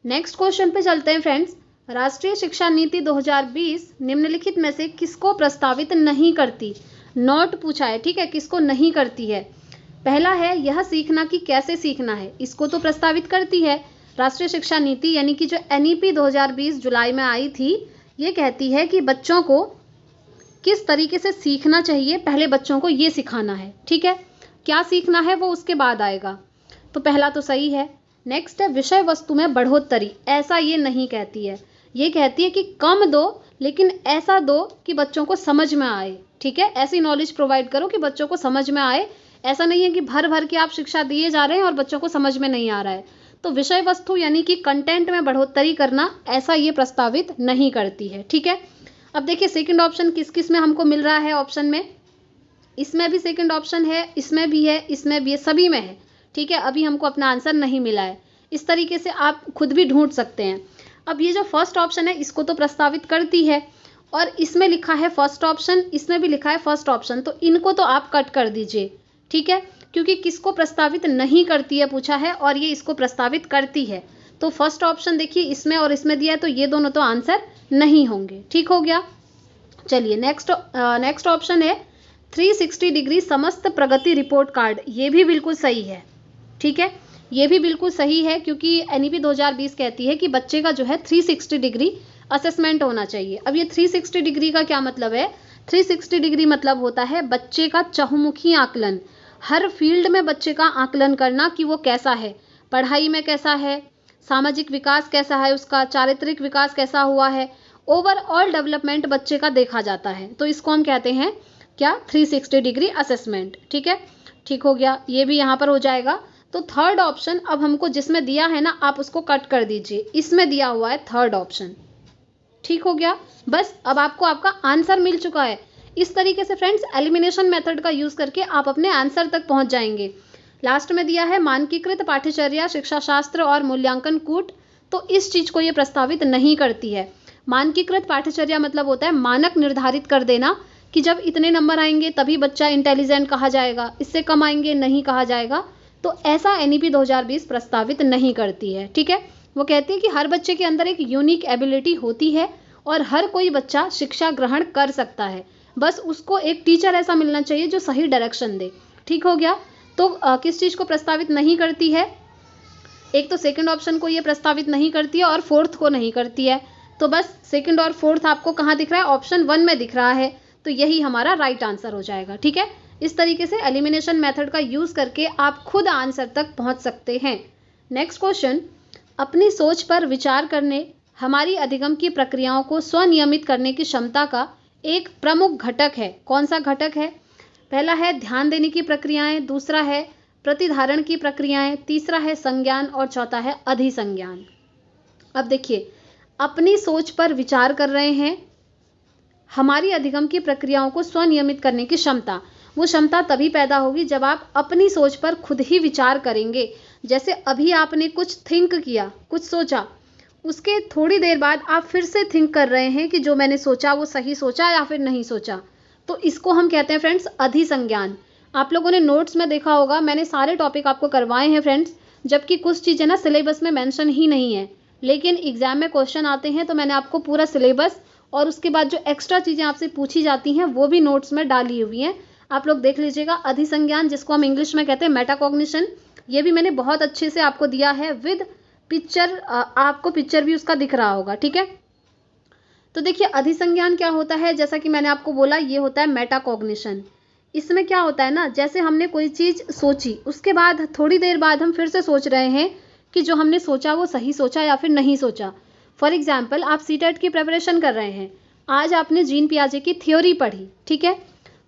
Next question पे चलते हैं फ्रेंड्स। राष्ट्रीय शिक्षा नीति 2020 निम्नलिखित में से किसको प्रस्तावित नहीं करती? नोट पूछा है, ठीक है, किसको नहीं करती है। पहला है यह सीखना कि कैसे सीखना है, इसको तो प्रस्तावित करती है। राष्ट्रीय शिक्षा नीति यानी कि जो NEP 2020 जुलाई में आई थी, ये कहती है कि बच्चों को किस तरीके से सीखना चाहिए, पहले बच्चों को ये सिखाना है, ठीक है। क्या सीखना है वो उसके बाद आएगा, तो पहला तो सही है। नेक्स्ट है विषय वस्तु में बढ़ोतरी, ऐसा ये नहीं कहती है, ये कहती है कि कम दो लेकिन ऐसा दो कि बच्चों को समझ में आए, ठीक है। ऐसी नॉलेज प्रोवाइड करो कि बच्चों को समझ में आए। ऐसा नहीं है कि भर भर के आप शिक्षा दिए जा रहे हैं और बच्चों को समझ में नहीं आ रहा है। तो विषय वस्तु यानी कि कंटेंट में बढ़ोतरी करना, ऐसा ये प्रस्तावित नहीं करती है, ठीक है। अब देखिए सेकंड ऑप्शन किस किस में हमको मिल रहा है ऑप्शन में। इसमें भी सेकंड ऑप्शन है, इसमें भी है, इसमें भी है, सभी में है, ठीक है। अभी हमको अपना आंसर नहीं मिला है। इस तरीके से आप खुद भी ढूंढ सकते हैं। अब ये जो फर्स्ट ऑप्शन है इसको तो प्रस्तावित करती है, और इसमें लिखा है फर्स्ट ऑप्शन, इसमें भी लिखा है फर्स्ट ऑप्शन, तो इनको तो आप कट कर दीजिए, ठीक है, क्योंकि किसको प्रस्तावित नहीं करती है पूछा है और ये इसको प्रस्तावित करती है। तो फर्स्ट ऑप्शन देखिए इसमें और इसमें दिया है, तो ये दोनों तो आंसर नहीं होंगे, ठीक हो गया। चलिए नेक्स्ट ऑप्शन है 360 डिग्री समस्त प्रगति रिपोर्ट कार्ड, ये भी बिल्कुल सही है, ठीक है, ये भी बिल्कुल सही है, क्योंकि NEP 2020 कहती है कि बच्चे का जो है 360 डिग्री असेसमेंट होना चाहिए। अब ये 360 डिग्री का क्या मतलब है? 360 डिग्री मतलब होता है बच्चे का चहुमुखी आकलन, हर फील्ड में बच्चे का आकलन करना कि वो कैसा है, पढ़ाई में कैसा है, सामाजिक विकास कैसा है उसका, चारित्रिक विकास कैसा हुआ है, ओवरऑल डेवलपमेंट बच्चे का देखा जाता है। तो इसको हम कहते हैं क्या? 360 डिग्री असेसमेंट, ठीक है, ठीक हो गया, ये भी यहाँ पर हो जाएगा। तो थर्ड ऑप्शन अब हमको जिसमें दिया है ना, आप उसको कट कर दीजिए, इसमें दिया हुआ है थर्ड ऑप्शन, ठीक हो गया। बस अब आपको आपका आंसर मिल चुका है। इस तरीके से फ्रेंड्स एलिमिनेशन मेथड का यूज करके आप अपने आंसर तक पहुंच जाएंगे। लास्ट में दिया है मानकीकृत पाठ्यचर्या शिक्षा शास्त्र और मूल्यांकन कूट, तो इस चीज को ये प्रस्तावित नहीं करती है। मानकीकृत पाठ्यचर्या मतलब होता है मानक निर्धारित कर देना कि जब इतने नंबर आएंगे तभी बच्चा इंटेलिजेंट कहा जाएगा, इससे कम आएंगे नहीं कहा जाएगा। तो ऐसा NEP 2020 प्रस्तावित नहीं करती है, ठीक है। वो कहती है कि हर बच्चे के अंदर एक यूनिक एबिलिटी होती है और हर कोई बच्चा शिक्षा ग्रहण कर सकता है, बस उसको एक टीचर ऐसा मिलना चाहिए जो सही डायरेक्शन दे, ठीक हो गया। तो किस चीज़ को प्रस्तावित नहीं करती है? एक तो सेकंड ऑप्शन को ये प्रस्तावित नहीं करती है और फोर्थ को नहीं करती है। तो बस सेकंड और फोर्थ आपको कहाँ दिख रहा है? ऑप्शन 1 में दिख रहा है, तो यही हमारा राइट आंसर हो जाएगा, ठीक है। इस तरीके से एलिमिनेशन मेथड का यूज करके आप खुद आंसर तक पहुंच सकते हैं। नेक्स्ट क्वेश्चन, अपनी सोच पर विचार करने हमारी अधिगम की प्रक्रियाओं को स्वनियमित करने की क्षमता का एक प्रमुख घटक है। कौन सा घटक है? पहला है ध्यान देने की प्रक्रियाएं, दूसरा है प्रतिधारण की प्रक्रियाएं, तीसरा है संज्ञान और चौथा है अधिसंज्ञान। अब देखिए, अपनी सोच पर विचार कर रहे हैं, हमारी अधिगम की प्रक्रियाओं को स्वनियमित करने की क्षमता, वो क्षमता तभी पैदा होगी जब आप अपनी सोच पर खुद ही विचार करेंगे। जैसे अभी आपने कुछ थिंक किया, कुछ सोचा, उसके थोड़ी देर बाद आप फिर से थिंक कर रहे हैं कि जो मैंने सोचा वो सही सोचा या फिर नहीं सोचा, तो इसको हम कहते हैं फ्रेंड्स अधिसंज्ञान। आप लोगों ने नोट्स में देखा होगा, मैंने सारे टॉपिक आपको करवाए हैं फ्रेंड्स, जबकि कुछ चीज़ें ना सिलेबस में मेंशन ही नहीं है, लेकिन एग्जाम में क्वेश्चन आते हैं तो मैंने आपको पूरा सिलेबस और उसके बाद जो एक्स्ट्रा चीज़ें आपसे पूछी जाती हैं वो भी नोट्स में डाली हुई हैं, आप लोग देख लीजिएगा। अधिसंज्ञान जिसको हम इंग्लिश में कहते हैं मेटाकॉग्निशन, ये भी मैंने बहुत अच्छे से आपको दिया है विद पिक्चर, आपको पिक्चर भी उसका दिख रहा होगा, ठीक है। तो देखिए अधिसंज्ञान क्या होता है, जैसा कि मैंने आपको बोला, ये होता है मेटाकॉग्निशन। इसमें क्या होता है ना, जैसे हमने कोई चीज़ सोची, उसके बाद थोड़ी देर बाद हम फिर से सोच रहे हैं कि जो हमने सोचा वो सही सोचा या फिर नहीं सोचा। फॉर एग्जाम्पल, आप CTET की प्रिपरेशन कर रहे हैं, आज आपने जीन पियाजे की थ्योरी पढ़ी, ठीक है।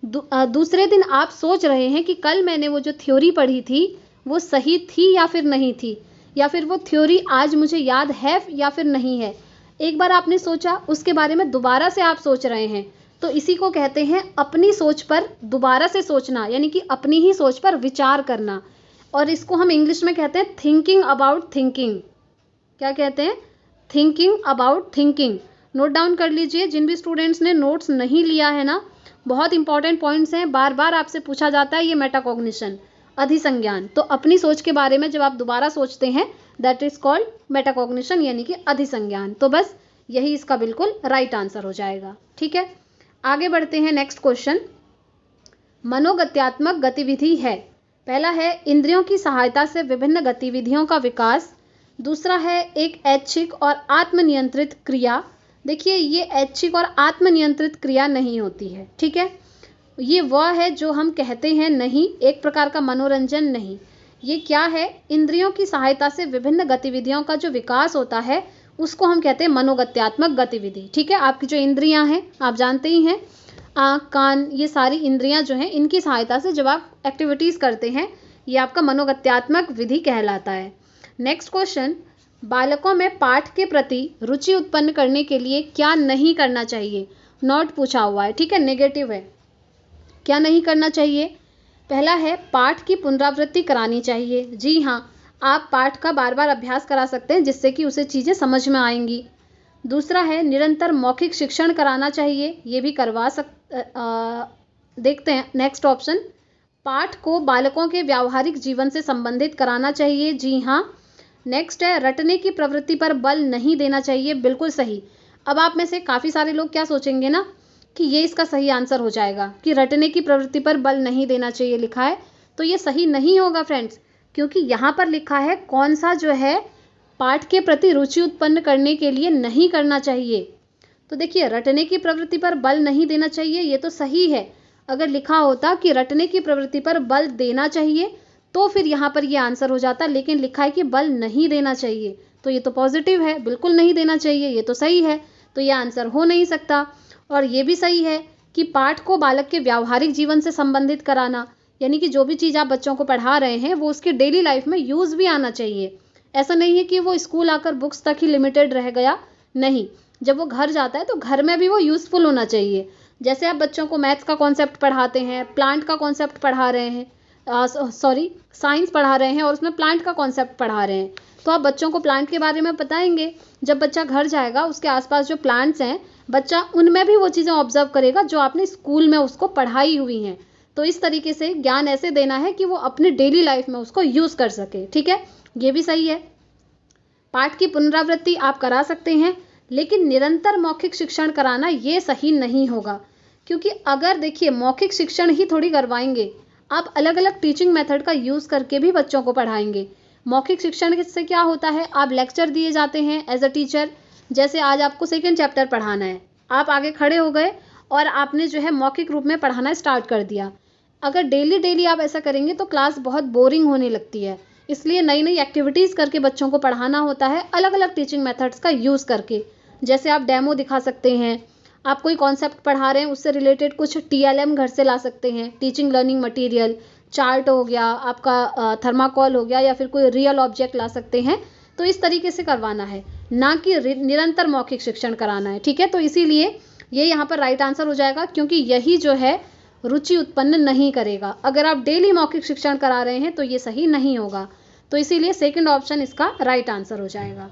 दूसरे दिन आप सोच रहे हैं कि कल मैंने वो जो थ्योरी पढ़ी थी वो सही थी या फिर नहीं थी, या फिर वो थ्योरी आज मुझे याद है या फिर नहीं है। एक बार आपने सोचा, उसके बारे में दोबारा से आप सोच रहे हैं, तो इसी को कहते हैं अपनी सोच पर दोबारा से सोचना, यानी कि अपनी ही सोच पर विचार करना। और इसको हम इंग्लिश में कहते हैं थिंकिंग अबाउट थिंकिंग। क्या कहते हैं? Thinking about thinking. Note down कर लीजिए, जिन भी स्टूडेंट्स ने नोट्स नहीं लिया है ना, बहुत इंपॉर्टेंट पॉइंट्स हैं, बार बार आपसे पूछा जाता है ये मेटाकॉग्निशन, अधिसंज्ञान। तो अपनी सोच के बारे में जब आप दोबारा सोचते हैं दैट इज कॉल्ड मेटाकॉग्निशन, यानी कि अधिसंज्ञान। तो बस यही इसका बिल्कुल राइट आंसर हो जाएगा। ठीक है, आगे बढ़ते हैं। नेक्स्ट क्वेश्चन, मनोगत्यात्मक गतिविधि है, पहला है इंद्रियों की सहायता से विभिन्न गतिविधियों का विकास, दूसरा है एक ऐच्छिक और आत्मनियंत्रित क्रिया। देखिए ये ऐच्छिक और आत्मनियंत्रित क्रिया नहीं होती है, ठीक है, ये वह है जो हम कहते हैं नहीं, एक प्रकार का मनोरंजन नहीं। ये क्या है, इंद्रियों की सहायता से विभिन्न गतिविधियों का जो विकास होता है उसको हम कहते हैं मनोगत्यात्मक गतिविधि। ठीक है, आपकी जो इंद्रियां हैं आप जानते ही हैं, आँख कान ये सारी इंद्रियां जो हैं इनकी सहायता से जब आप एक्टिविटीज़ करते हैं ये आपका मनोगत्यात्मक विधि कहलाता है। नेक्स्ट क्वेश्चन, बालकों में पाठ के प्रति रुचि उत्पन्न करने के लिए क्या नहीं करना चाहिए, नॉट पूछा हुआ है, ठीक है, नेगेटिव है। क्या नहीं करना चाहिए, पहला है पाठ की पुनरावृत्ति करानी चाहिए। जी हाँ, आप पाठ का बार बार अभ्यास करा सकते हैं जिससे कि उसे चीज़ें समझ में आएंगी। दूसरा है निरंतर मौखिक शिक्षण कराना चाहिए, ये भी करवा देखते हैं नेक्स्ट ऑप्शन, पाठ को बालकों के व्यावहारिक जीवन से संबंधित कराना चाहिए। जी हाँ। नेक्स्ट है रटने की प्रवृत्ति पर बल नहीं देना चाहिए, बिल्कुल सही। अब आप में से काफ़ी सारे लोग क्या सोचेंगे ना कि ये इसका सही आंसर हो जाएगा कि रटने की प्रवृत्ति पर बल नहीं देना चाहिए लिखा है, तो ये सही नहीं होगा फ्रेंड्स, क्योंकि यहाँ पर लिखा है कौन सा जो है पाठ के प्रति रुचि उत्पन्न करने के लिए नहीं करना चाहिए। तो देखिए रटने की प्रवृत्ति पर बल नहीं देना चाहिए, ये तो सही है। अगर लिखा होता कि रटने की प्रवृत्ति पर बल देना चाहिए तो फिर यहाँ पर ये आंसर हो जाता, लेकिन लिखा है कि बल नहीं देना चाहिए, तो ये तो पॉजिटिव है, बिल्कुल नहीं देना चाहिए, ये तो सही है, तो ये आंसर हो नहीं सकता। और ये भी सही है कि पाठ को बालक के व्यावहारिक जीवन से संबंधित कराना, यानी कि जो भी चीज़ आप बच्चों को पढ़ा रहे हैं वो उसके डेली लाइफ में यूज़ भी आना चाहिए। ऐसा नहीं है कि वो स्कूल आकर बुक्स तक ही लिमिटेड रह गया, नहीं, जब वो घर जाता है तो घर में भी वो यूज़फुल होना चाहिए। जैसे आप बच्चों को मैथ्स का कॉन्सेप्ट पढ़ाते हैं, प्लांट का कॉन्सेप्ट पढ़ा रहे हैं, साइंस पढ़ा रहे हैं और उसमें प्लांट का कॉन्सेप्ट पढ़ा रहे हैं, तो आप बच्चों को प्लांट के बारे में बताएंगे। जब बच्चा घर जाएगा उसके आसपास जो प्लांट्स हैं बच्चा उनमें भी वो चीज़ें ऑब्जर्व करेगा जो आपने स्कूल में उसको पढ़ाई हुई हैं। तो इस तरीके से ज्ञान ऐसे देना है कि वो अपने डेली लाइफ में उसको यूज़ कर सके। ठीक है, ये भी सही है। पाठ की पुनरावृत्ति आप करा सकते हैं, लेकिन निरंतर मौखिक शिक्षण कराना ये सही नहीं होगा, क्योंकि अगर देखिए मौखिक शिक्षण ही थोड़ी करवाएंगे, आप अलग अलग टीचिंग मेथड का यूज़ करके भी बच्चों को पढ़ाएंगे। मौखिक शिक्षण से क्या होता है, आप लेक्चर दिए जाते हैं एज अ टीचर, जैसे आज आपको सेकेंड चैप्टर पढ़ाना है, आप आगे खड़े हो गए और आपने जो है मौखिक रूप में पढ़ाना स्टार्ट कर दिया। अगर डेली डेली आप ऐसा करेंगे तो क्लास बहुत बोरिंग होने लगती है, इसलिए नई नई एक्टिविटीज़ करके बच्चों को पढ़ाना होता है, अलग अलग टीचिंग मेथड्स का यूज़ करके। जैसे आप डेमो दिखा सकते हैं, आप कोई कॉन्सेप्ट पढ़ा रहे हैं उससे रिलेटेड कुछ TLM घर से ला सकते हैं, टीचिंग लर्निंग मटेरियल, चार्ट हो गया आपका, थर्माकोल हो गया, या फिर कोई रियल ऑब्जेक्ट ला सकते हैं। तो इस तरीके से करवाना है, ना कि निरंतर मौखिक शिक्षण कराना है। ठीक है, तो इसीलिए ये यहाँ पर राइट आंसर हो जाएगा, क्योंकि यही जो है रुचि उत्पन्न नहीं करेगा। अगर आप डेली मौखिक शिक्षण करा रहे हैं तो ये सही नहीं होगा, तो इसीलिए सेकंड ऑप्शन इसका राइट आंसर हो जाएगा।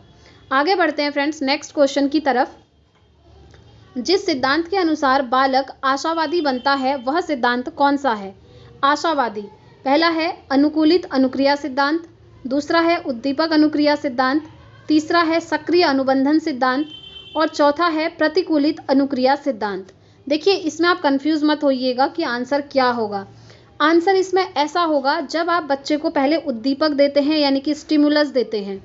आगे बढ़ते हैं फ्रेंड्स नेक्स्ट क्वेश्चन की तरफ। जिस सिद्धांत के अनुसार बालक आशावादी बनता है वह सिद्धांत कौन सा है? आशावादी, पहला है अनुकूलित अनुक्रिया सिद्धांत, दूसरा है उद्दीपक अनुक्रिया सिद्धांत, तीसरा है सक्रिय अनुबंधन सिद्धांत और चौथा है प्रतिकूलित अनुक्रिया सिद्धांत। देखिए इसमें आप कंफ्यूज मत होइएगा कि आंसर क्या होगा। आंसर इसमें ऐसा होगा जब आप बच्चे को पहले उद्दीपक देते हैं, यानी कि स्टिमुलस देते हैं।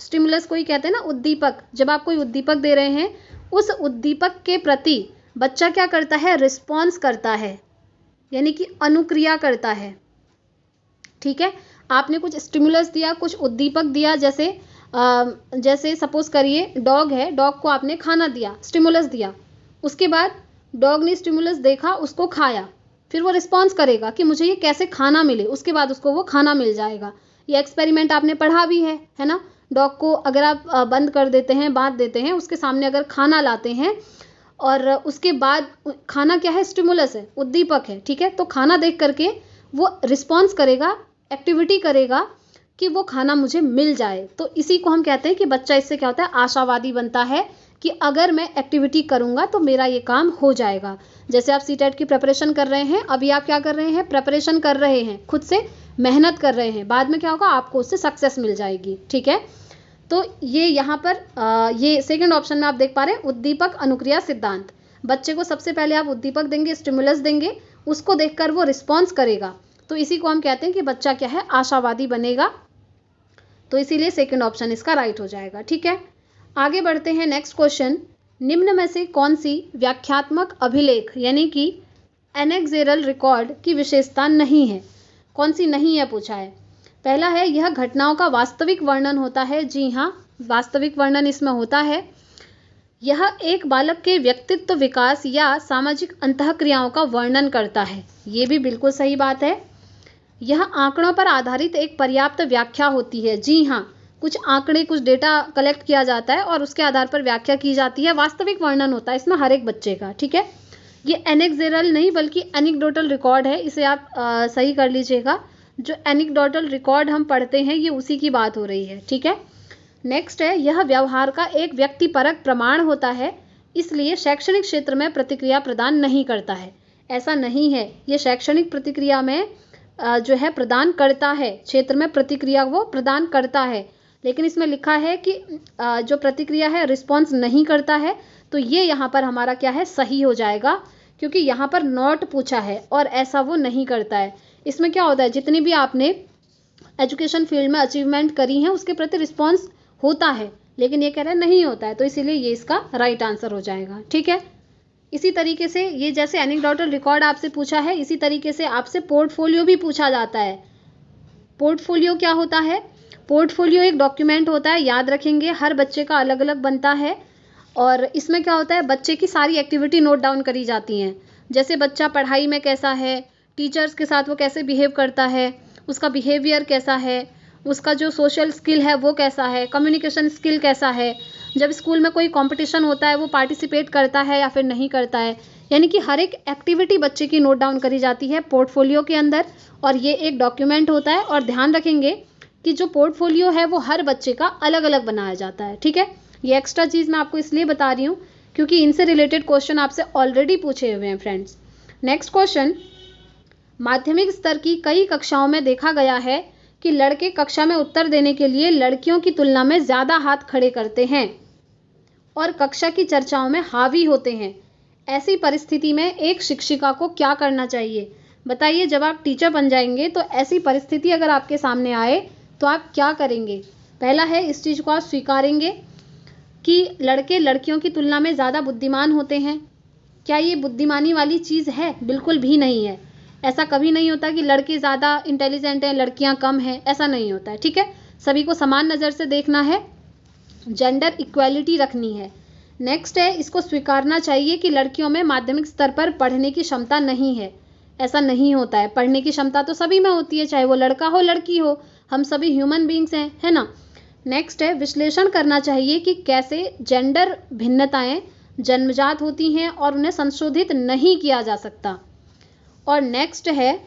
स्टिमुलस को ही कहते हैं ना उद्दीपक। जब आप कोई उद्दीपक दे रहे हैं उस उद्दीपक के प्रति बच्चा क्या करता है, रिस्पॉन्स करता है, यानी कि अनुक्रिया करता है। ठीक है, आपने कुछ स्टिमुलस दिया, कुछ उद्दीपक दिया, जैसे सपोज करिए डॉग है, डॉग को आपने खाना दिया, स्टिमुलस दिया, उसके बाद डॉग ने स्टिमुलस देखा, उसको खाया, फिर वो रिस्पॉन्स करेगा कि मुझे ये कैसे खाना मिले, उसके बाद उसको वो खाना मिल जाएगा। ये एक्सपेरिमेंट आपने पढ़ा भी है ना। डॉग को अगर आप बंद कर देते हैं, बांध देते हैं, उसके सामने अगर खाना लाते हैं और उसके बाद खाना क्या है, स्टिमुलस है, उद्दीपक है। ठीक है, तो खाना देख करके वो रिस्पॉन्स करेगा, एक्टिविटी करेगा कि वो खाना मुझे मिल जाए। तो इसी को हम कहते हैं कि बच्चा इससे क्या होता है, आशावादी बनता है कि अगर मैं एक्टिविटी करूँगा तो मेरा ये काम हो जाएगा। जैसे आप CTET की प्रिपरेशन कर रहे हैं, अभी आप क्या कर रहे हैं, प्रिपरेशन कर रहे हैं, खुद से मेहनत कर रहे हैं, बाद में क्या होगा, आपको उससे सक्सेस मिल जाएगी। ठीक है, तो ये यहाँ पर ये सेकंड ऑप्शन में आप देख पा रहे हैं, उद्दीपक अनुक्रिया सिद्धांत। बच्चे को सबसे पहले आप उद्दीपक देंगे, स्टिमुलस देंगे, उसको देखकर वो रिस्पॉन्स करेगा, तो इसी को हम कहते हैं कि बच्चा क्या है, आशावादी बनेगा। तो इसीलिए सेकंड ऑप्शन इसका राइट हो जाएगा। ठीक है, आगे बढ़ते हैं। नेक्स्ट क्वेश्चन, निम्न में से कौन सी व्याख्यात्मक अभिलेख यानी कि एनेक्सेरल रिकॉर्ड की विशेषता नहीं है? कौन सी नहीं है पूछा है। पहला है, यह घटनाओं का वास्तविक वर्णन होता है। जी हाँ, वास्तविक वर्णन इसमें होता है। यह एक बालक के व्यक्तित्व विकास या सामाजिक अंतःक्रियाओं का वर्णन करता है। ये भी बिल्कुल सही बात है। यह आंकड़ों पर आधारित एक पर्याप्त व्याख्या होती है। जी हाँ, कुछ आंकड़े, कुछ डेटा कलेक्ट किया जाता है और उसके आधार पर व्याख्या की जाती है। वास्तविक वर्णन होता है इसमें हर एक बच्चे का। ठीक है, ये एनेक्सेरल नहीं बल्कि एनेक्डोटल रिकॉर्ड है, इसे आप सही कर लीजिएगा। जो एनेक्डोटल रिकॉर्ड हम पढ़ते हैं ये उसी की बात हो रही है। ठीक है, नेक्स्ट है, यह व्यवहार का एक व्यक्तिपरक प्रमाण होता है, इसलिए शैक्षणिक क्षेत्र में प्रतिक्रिया प्रदान नहीं करता है। ऐसा नहीं है, ये शैक्षणिक प्रतिक्रिया में जो है प्रदान करता है, क्षेत्र में प्रतिक्रिया वो प्रदान करता है, लेकिन इसमें लिखा है कि जो प्रतिक्रिया है रिस्पॉन्स नहीं करता है। तो ये यहाँ पर हमारा क्या है, सही हो जाएगा, क्योंकि यहाँ पर नॉट पूछा है और ऐसा वो नहीं करता है। इसमें क्या होता है, जितनी भी आपने एजुकेशन फील्ड में अचीवमेंट करी हैं उसके प्रति रिस्पॉन्स होता है, लेकिन ये कह रहा है नहीं होता है, तो इसीलिए ये इसका राइट आंसर हो जाएगा। ठीक है, इसी तरीके से ये जैसे एनेक्डोटल रिकॉर्ड आपसे पूछा है, इसी तरीके से आपसे पोर्टफोलियो भी पूछा जाता है। पोर्टफोलियो क्या होता है? पोर्टफोलियो एक डॉक्यूमेंट होता है, याद रखेंगे, हर बच्चे का अलग अलग बनता है। और इसमें क्या होता है, बच्चे की सारी एक्टिविटी नोट डाउन करी जाती हैं। जैसे बच्चा पढ़ाई में कैसा है, टीचर्स के साथ वो कैसे बिहेव करता है, उसका बिहेवियर कैसा है, उसका जो सोशल स्किल है वो कैसा है, कम्युनिकेशन स्किल कैसा है, जब स्कूल में कोई कंपटीशन होता है वो पार्टिसिपेट करता है या फिर नहीं करता है। यानी कि हर एक एक्टिविटी बच्चे की नोट डाउन करी जाती है पोर्टफोलियो के अंदर, और ये एक डॉक्यूमेंट होता है। और ध्यान रखेंगे कि जो पोर्टफोलियो है वो हर बच्चे का अलग अलग बनाया जाता है। ठीक है, ये एक्स्ट्रा चीज़ मैं आपको इसलिए बता रही हूँ क्योंकि इनसे रिलेटेड क्वेश्चन आपसे ऑलरेडी पूछे हुए हैं फ्रेंड्स। नेक्स्ट क्वेश्चन, माध्यमिक स्तर की कई कक्षाओं में देखा गया है कि लड़के कक्षा में उत्तर देने के लिए लड़कियों की तुलना में ज़्यादा हाथ खड़े करते हैं और कक्षा की चर्चाओं में हावी होते हैं। ऐसी परिस्थिति में एक शिक्षिका को क्या करना चाहिए? बताइए, जब आप टीचर बन जाएंगे तो ऐसी परिस्थिति अगर आपके सामने आए तो आप क्या करेंगे? पहला है, इस चीज़ को आप स्वीकारेंगे कि लड़के लड़कियों की तुलना में ज़्यादा बुद्धिमान होते हैं। क्या ये बुद्धिमानी वाली चीज़ है? बिल्कुल भी नहीं है। ऐसा कभी नहीं होता कि लड़के ज़्यादा इंटेलिजेंट हैं, लड़कियां कम हैं, ऐसा नहीं होता है। ठीक है, सभी को समान नज़र से देखना है, जेंडर इक्वालिटी रखनी है। नेक्स्ट है, इसको स्वीकारना चाहिए कि लड़कियों में माध्यमिक स्तर पर पढ़ने की क्षमता नहीं है। ऐसा नहीं होता है, पढ़ने की क्षमता तो सभी में होती है, चाहे वो लड़का हो लड़की हो, हम सभी ह्यूमन बींग्स हैं, है ना। नेक्स्ट है, विश्लेषण करना चाहिए कि कैसे जेंडर भिन्नताएं जन्मजात होती हैं और उन्हें संशोधित नहीं किया जा सकता। और नेक्स्ट है,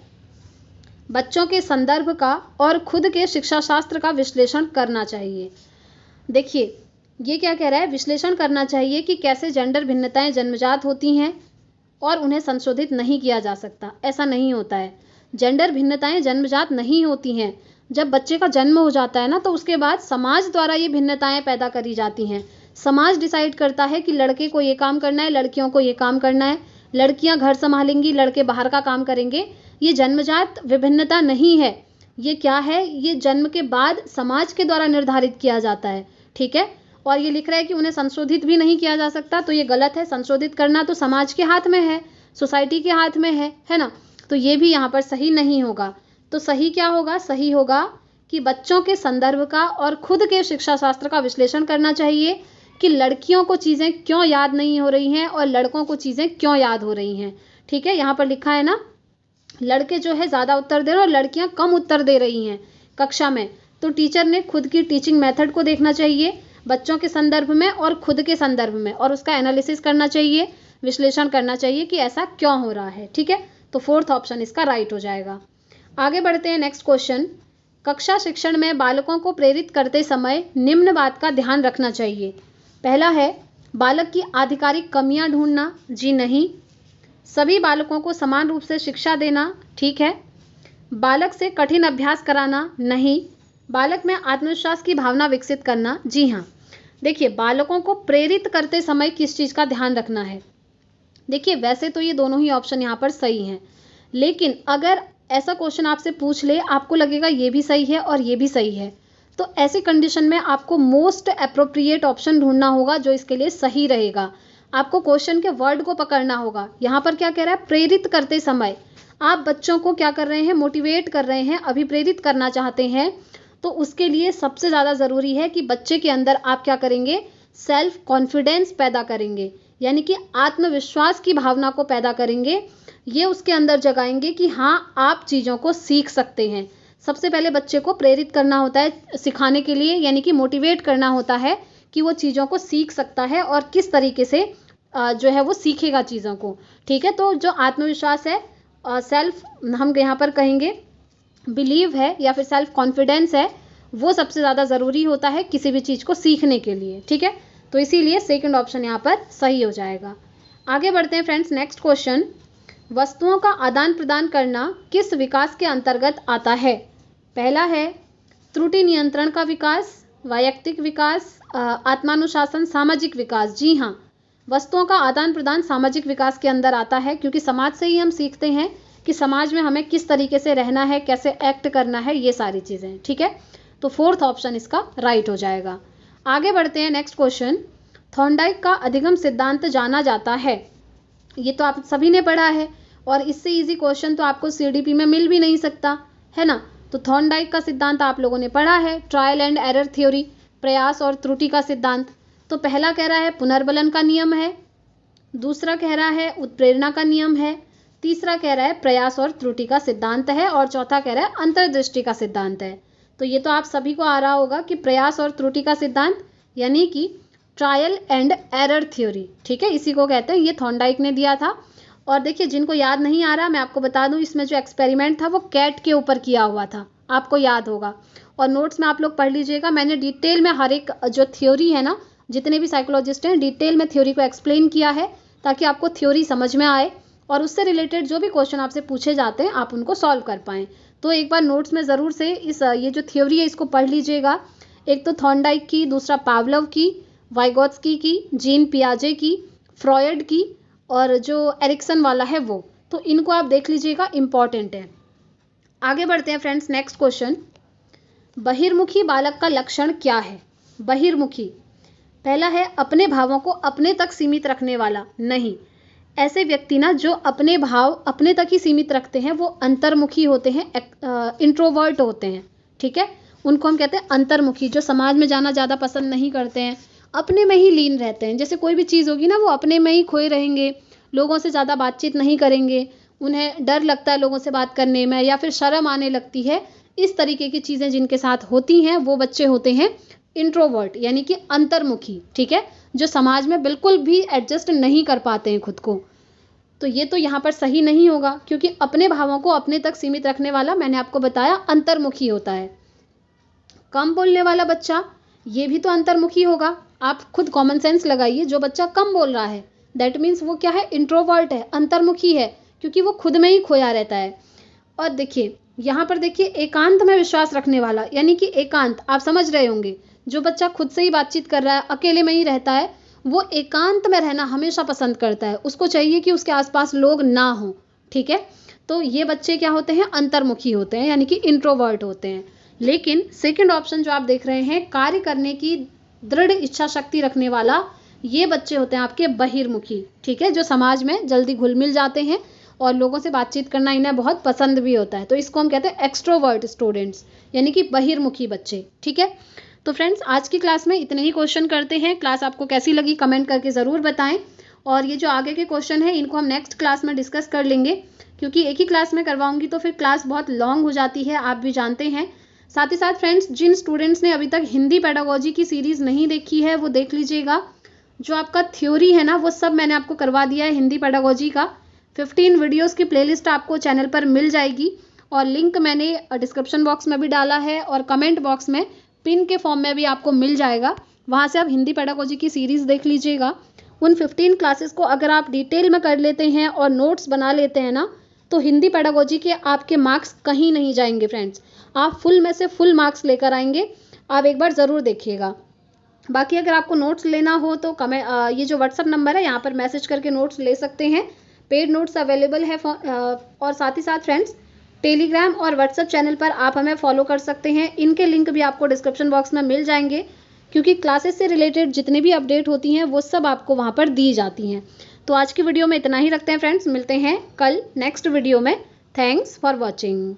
बच्चों के संदर्भ का और खुद के शिक्षा शास्त्र का विश्लेषण करना चाहिए। देखिए, ये क्या कह रहा है, विश्लेषण करना चाहिए कि कैसे जेंडर भिन्नताएं जन्मजात होती हैं और उन्हें संशोधित नहीं किया जा सकता। ऐसा नहीं होता है, जेंडर भिन्नताएं जन्मजात नहीं होती हैं। जब बच्चे का जन्म हो जाता है ना, तो उसके बाद समाज द्वारा ये भिन्नताएं पैदा करी जाती हैं। समाज डिसाइड करता है कि लड़के को ये काम करना है, लड़कियों को ये काम करना है, लड़कियां घर संभालेंगी, लड़के बाहर का काम करेंगे। ये जन्मजात विभिन्नता नहीं है, ये क्या है, ये जन्म के बाद समाज के द्वारा निर्धारित किया जाता है। ठीक है, और ये लिख रहा है कि उन्हें संशोधित भी नहीं किया जा सकता, तो ये गलत है। संशोधित करना तो समाज के हाथ में है, सोसाइटी के हाथ में है ना। तो ये भी यहाँ पर सही नहीं होगा। तो सही क्या होगा? सही होगा कि बच्चों के संदर्भ का और खुद के शिक्षा शास्त्र का विश्लेषण करना चाहिए कि लड़कियों को चीज़ें क्यों याद नहीं हो रही हैं और लड़कों को चीज़ें क्यों याद हो रही हैं। ठीक है, यहाँ पर लिखा है ना, लड़के जो है ज़्यादा उत्तर दे रहे हैं और लड़कियाँ कम उत्तर दे रही हैं कक्षा में। तो टीचर ने खुद की टीचिंग मेथड को देखना चाहिए बच्चों के संदर्भ में और खुद के संदर्भ में, और उसका एनालिसिस करना चाहिए, विश्लेषण करना चाहिए कि ऐसा क्यों हो रहा है। ठीक है, तो फोर्थ ऑप्शन इसका राइट हो जाएगा। आगे बढ़ते हैं। नेक्स्ट क्वेश्चन, कक्षा शिक्षण में बालकों को प्रेरित करते समय निम्न बात का ध्यान रखना चाहिए। पहला है, बालक की आधिकारिक कमियां ढूंढना। जी नहीं। सभी बालकों को समान रूप से शिक्षा देना। ठीक है। बालक से कठिन अभ्यास कराना, नहीं। बालक में आत्मविश्वास की भावना विकसित करना, जी हाँ। देखिए, बालकों को प्रेरित करते समय किस चीज़ का ध्यान रखना है? देखिए, वैसे तो ये दोनों ही ऑप्शन यहाँ पर सही हैं, लेकिन अगर ऐसा क्वेश्चन आपसे पूछ ले, आपको लगेगा ये भी सही है और ये भी सही है, तो ऐसी कंडीशन में आपको मोस्ट एप्रोप्रिएट ऑप्शन ढूंढना होगा जो इसके लिए सही रहेगा। आपको क्वेश्चन के वर्ड को पकड़ना होगा। यहाँ पर क्या कह रहा है? प्रेरित करते समय आप बच्चों को क्या कर रहे हैं? मोटिवेट कर रहे हैं, अभिप्रेरित करना चाहते हैं। तो उसके लिए सबसे ज़्यादा ज़रूरी है कि बच्चे के अंदर आप क्या करेंगे? सेल्फ कॉन्फिडेंस पैदा करेंगे, यानी कि आत्मविश्वास की भावना को पैदा करेंगे। ये उसके अंदर जगाएंगे कि हाँ, आप चीज़ों को सीख सकते हैं। सबसे पहले बच्चे को प्रेरित करना होता है सिखाने के लिए, यानी कि मोटिवेट करना होता है कि वो चीज़ों को सीख सकता है और किस तरीके से जो है वो सीखेगा चीज़ों को। ठीक है, तो जो आत्मविश्वास है, सेल्फ हम यहाँ पर कहेंगे बिलीव है या फिर सेल्फ कॉन्फिडेंस है, वो सबसे ज़्यादा ज़रूरी होता है किसी भी चीज़ को सीखने के लिए। ठीक है, तो इसीलिए सेकंड ऑप्शन यहाँ पर सही हो जाएगा। आगे बढ़ते हैं फ्रेंड्स, नेक्स्ट क्वेश्चन। वस्तुओं का आदान प्रदान करना किस विकास के अंतर्गत आता है? पहला है त्रुटि नियंत्रण का विकास, वैयक्तिक विकास, आत्मानुशासन, सामाजिक विकास। जी हाँ, वस्तुओं का आदान प्रदान सामाजिक विकास के अंदर आता है, क्योंकि समाज से ही हम सीखते हैं कि समाज में हमें किस तरीके से रहना है, कैसे एक्ट करना है, ये सारी चीज़ें। ठीक है, तो फोर्थ ऑप्शन इसका राइट हो जाएगा। आगे बढ़ते हैं, नेक्स्ट क्वेश्चन। थॉर्नडाइक का अधिगम सिद्धांत जाना जाता है। ये तो आप सभी ने पढ़ा है और इससे इजी क्वेश्चन तो आपको सीडीपी में मिल भी नहीं सकता, है ना। तो थॉर्नडाइक का सिद्धांत आप लोगों ने पढ़ा है, ट्रायल एंड एरर थ्योरी, प्रयास और त्रुटि का सिद्धांत। तो पहला कह रहा है पुनर्बलन का नियम है, दूसरा कह रहा है उत्प्रेरणा का नियम है, तीसरा कह रहा है प्रयास और त्रुटि का सिद्धांत है, और चौथा कह रहा है अंतर्दृष्टि का सिद्धांत है। तो ये तो आप सभी को आ रहा होगा कि प्रयास और त्रुटि का सिद्धांत यानी कि ट्रायल एंड एरर थ्योरी। ठीक है, इसी को कहते हैं, ये थॉर्नडाइक ने दिया था। और देखिए, जिनको याद नहीं आ रहा, मैं आपको बता दूं, इसमें जो एक्सपेरिमेंट था वो कैट के ऊपर किया हुआ था, आपको याद होगा। और नोट्स में आप लोग पढ़ लीजिएगा, मैंने डिटेल में हर एक जो थ्योरी है ना, जितने भी साइकोलॉजिस्ट हैं, डिटेल में थ्योरी को एक्सप्लेन किया है, ताकि आपको थ्योरी समझ में आए और उससे रिलेटेड जो भी क्वेश्चन आपसे पूछे जाते हैं आप उनको सॉल्व कर पाएँ। तो एक बार नोट्स में ज़रूर से ये जो थ्योरी है इसको पढ़ लीजिएगा। एक तो थॉर्नडाइक की, दूसरा पावलोव की, वाइगोत्स्की की, जीन पियाजे की, फ्रॉयड की, और जो एरिक्सन वाला है वो। तो इनको आप देख लीजिएगा, इंपॉर्टेंट है। आगे बढ़ते हैं फ्रेंड्स, नेक्स्ट क्वेश्चन। बहिर्मुखी बालक का लक्षण क्या है? बहिर्मुखी, पहला है अपने भावों को अपने तक सीमित रखने वाला, नहीं। ऐसे व्यक्ति ना जो अपने भाव अपने तक ही सीमित रखते हैं वो अंतर्मुखी होते हैं, इंट्रोवर्ट होते हैं। ठीक है, उनको हम कहते हैं अंतर्मुखी, जो समाज में जाना ज़्यादा पसंद नहीं करते हैं, अपने में ही लीन रहते हैं। जैसे कोई भी चीज़ होगी ना, वो अपने में ही खोए रहेंगे, लोगों से ज़्यादा बातचीत नहीं करेंगे, उन्हें डर लगता है लोगों से बात करने में, या फिर शर्म आने लगती है। इस तरीके की चीज़ें जिनके साथ होती हैं वो बच्चे होते हैं इंट्रोवर्ट, यानी कि अंतर्मुखी। ठीक है, जो समाज में बिल्कुल भी एडजस्ट नहीं कर पाते हैं खुद को। तो ये तो यहाँ पर सही नहीं होगा, क्योंकि अपने भावों को अपने तक सीमित रखने वाला, मैंने आपको बताया, अंतर्मुखी होता है। कम बोलने वाला बच्चा, ये भी तो अंतर्मुखी होगा। आप खुद कॉमन सेंस लगाइए, जो बच्चा कम बोल रहा है दैट मीन्स वो क्या है? इंट्रोवर्ट है, अंतर्मुखी है, क्योंकि वो खुद में ही खोया रहता है। और देखिए यहाँ पर देखिए, एकांत में विश्वास रखने वाला, यानी कि एकांत, आप समझ रहे होंगे, जो बच्चा खुद से ही बातचीत कर रहा है, अकेले में ही रहता है, वो एकांत में रहना हमेशा पसंद करता है। उसको चाहिए कि उसके आसपास लोग ना हो। ठीक है, तो ये बच्चे क्या होते हैं? अंतर्मुखी होते हैं, यानी कि इंट्रोवर्ट होते हैं। लेकिन सेकंड ऑप्शन जो आप देख रहे हैं, कार्य करने की दृढ़ इच्छा शक्ति रखने वाला, ये बच्चे होते हैं आपके बहिर्मुखी। ठीक है, जो समाज में जल्दी घुल मिल जाते हैं और लोगों से बातचीत करना इन्हें बहुत पसंद भी होता है। तो इसको हम कहते हैं एक्सट्रोवर्ट स्टूडेंट्स, यानी कि बहिर्मुखी बच्चे। ठीक है, तो फ्रेंड्स आज की क्लास में इतने ही क्वेश्चन करते हैं। क्लास आपको कैसी लगी कमेंट करके ज़रूर बताएं, और ये जो आगे के क्वेश्चन हैं इनको हम नेक्स्ट क्लास में डिस्कस कर लेंगे, क्योंकि एक ही क्लास में करवाऊंगी तो फिर क्लास बहुत लॉन्ग हो जाती है, आप भी जानते हैं। साथ ही साथ फ्रेंड्स, जिन स्टूडेंट्स ने अभी तक हिंदी पेडागोजी की सीरीज़ नहीं देखी है वो देख लीजिएगा। जो आपका थ्योरी है ना, वो सब मैंने आपको करवा दिया है हिंदी पेडागोजी का। 15 वीडियोज़ की प्लेलिस्ट आपको चैनल पर मिल जाएगी, और लिंक मैंने डिस्क्रिप्शन बॉक्स में भी डाला है, और कमेंट बॉक्स में पिन के फॉर्म में भी आपको मिल जाएगा। वहाँ से आप हिंदी पेडागोजी की सीरीज़ देख लीजिएगा। उन 15 क्लासेस को अगर आप डिटेल में कर लेते हैं और नोट्स बना लेते हैं ना, तो हिंदी पेडागोजी के आपके मार्क्स कहीं नहीं जाएंगे फ्रेंड्स, आप फुल में से फुल मार्क्स लेकर आएंगे। आप एक बार ज़रूर देखिएगा। बाकी अगर आपको नोट्स लेना हो तो ये जो व्हाट्सअप नंबर है यहाँ पर मैसेज करके नोट्स ले सकते हैं। पेड नोट्स अवेलेबल है और साथ ही साथ फ्रेंड्स टेलीग्राम और व्हाट्सअप चैनल पर आप हमें फॉलो कर सकते हैं। इनके लिंक भी आपको डिस्क्रिप्शन बॉक्स में मिल जाएंगे, क्योंकि क्लासेस से रिलेटेड जितनी भी अपडेट होती हैं वो सब आपको वहाँ पर दी जाती हैं। तो आज की वीडियो में इतना ही रखते हैं फ्रेंड्स, मिलते हैं कल नेक्स्ट वीडियो में। Thanks for watching.